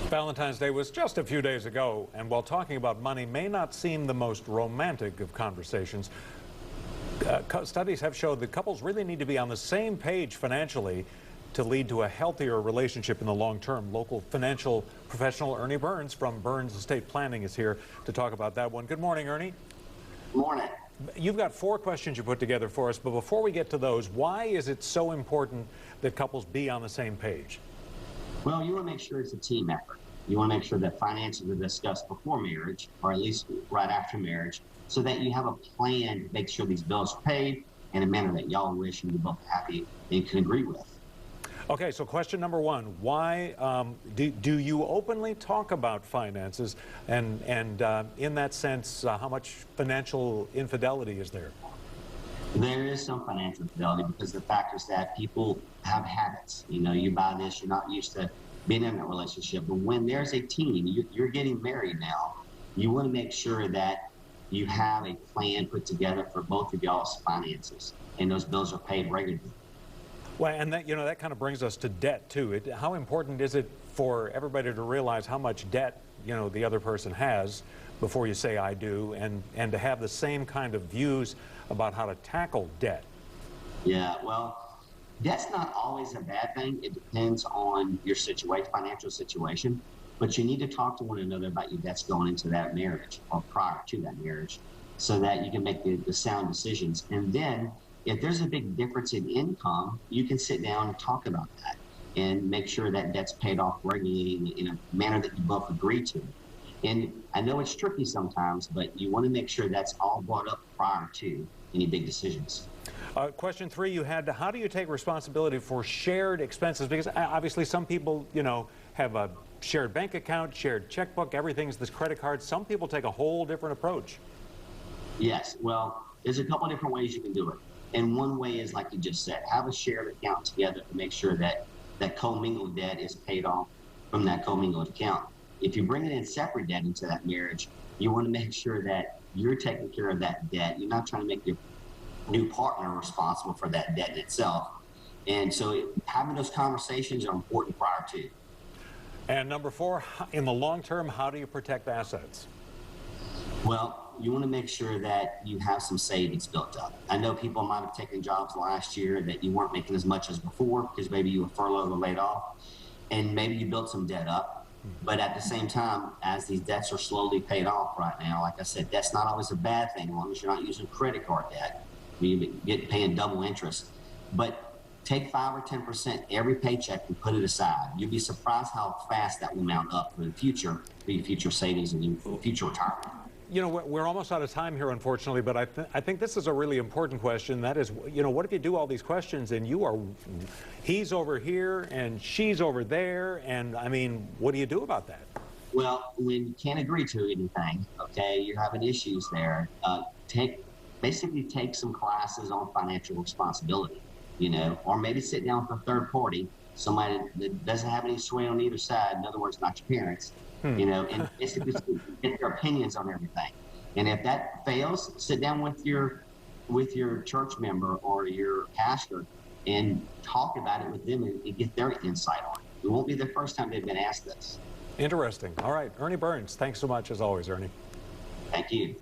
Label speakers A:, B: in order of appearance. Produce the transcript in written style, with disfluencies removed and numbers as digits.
A: Valentine's Day was just a few days ago, and while talking about money may not seem the most romantic of conversations, studies have showed that couples really need to be on the same page financially to lead to a healthier relationship in the long term. Local financial professional Ernie Burns from Burns Estate Planning is here to talk about that one. Good morning, Ernie.
B: Morning.
A: You've got 4 questions you put together for us, but before we get to those, why is it so important that couples be on the same page?
B: Well, you want to make sure it's a team effort. You want to make sure that finances are discussed before marriage, or at least right after marriage, so that you have a plan to make sure these bills are paid in a manner that y'all wish and you're both happy and can agree with.
A: Okay, so question number 1, why do you openly talk about finances, and in that sense, how much financial infidelity is there?
B: There is some financial infidelity because the fact is that people have habits. You know, you buy this, you're not used to being in that relationship. But when there's a team, you're getting married now, you want to make sure that you have a plan put together for both of y'all's finances, and those bills are paid regularly.
A: Well, and that, that kind of brings us to debt, too. How important is it for everybody to realize how much debt, the other person has before you say I do, and to have the same kind of views about how to tackle debt?
B: Yeah, well, debt's not always a bad thing. It depends on your situation, financial situation. But you need to talk to one another about your debts going into that marriage or prior to that marriage so that you can make the sound decisions. And then if there's a big difference in income, you can sit down and talk about that and make sure that debt's paid off regularly in a manner that you both agree to. And I know it's tricky sometimes, but you want to make sure that's all brought up prior to any big decisions.
A: Question 3 you had, how do you take responsibility for shared expenses? Because obviously some people, have a shared bank account, shared checkbook, everything's this credit card. Some people take a whole different approach.
B: Yes, well, there's a couple different ways you can do it. And one way is, like you just said, have a shared account together to make sure that that commingled debt is paid off from that commingled account. If you're bringing in separate debt into that marriage, you want to make sure that you're taking care of that debt. You're not trying to make your new partner responsible for that debt in itself. And so having those conversations are important prior to.
A: And number 4, in the long term, how do you protect assets?
B: Well, you want to make sure that you have some savings built up. I know people might have taken jobs last year that you weren't making as much as before because maybe you were furloughed or laid off, and maybe you built some debt up. But at the same time, as these debts are slowly paid off right now, like I said, that's not always a bad thing as long as you're not using credit card debt. You get paying double interest. But take 5 or 10% every paycheck and put it aside. You'll be surprised how fast that will mount up for the future, for your future savings and your future retirement.
A: We're almost out of time here, unfortunately, but I think this is a really important question. That is, what if you do all these questions and he's over here and she's over there, and I mean, what do you do about that?
B: Well, when you can't agree to anything, okay, you're having issues there, basically take some classes on financial responsibility, or maybe sit down with a third party, somebody that doesn't have any sway on either side, in other words, not your parents, and basically get their opinions on everything. And if that fails, sit down with your church member or your pastor and talk about it with them and get their insight on it. It won't be the first time they've been asked this.
A: Interesting. All right, Ernie Burns, thanks so much as always, Ernie.
B: Thank you.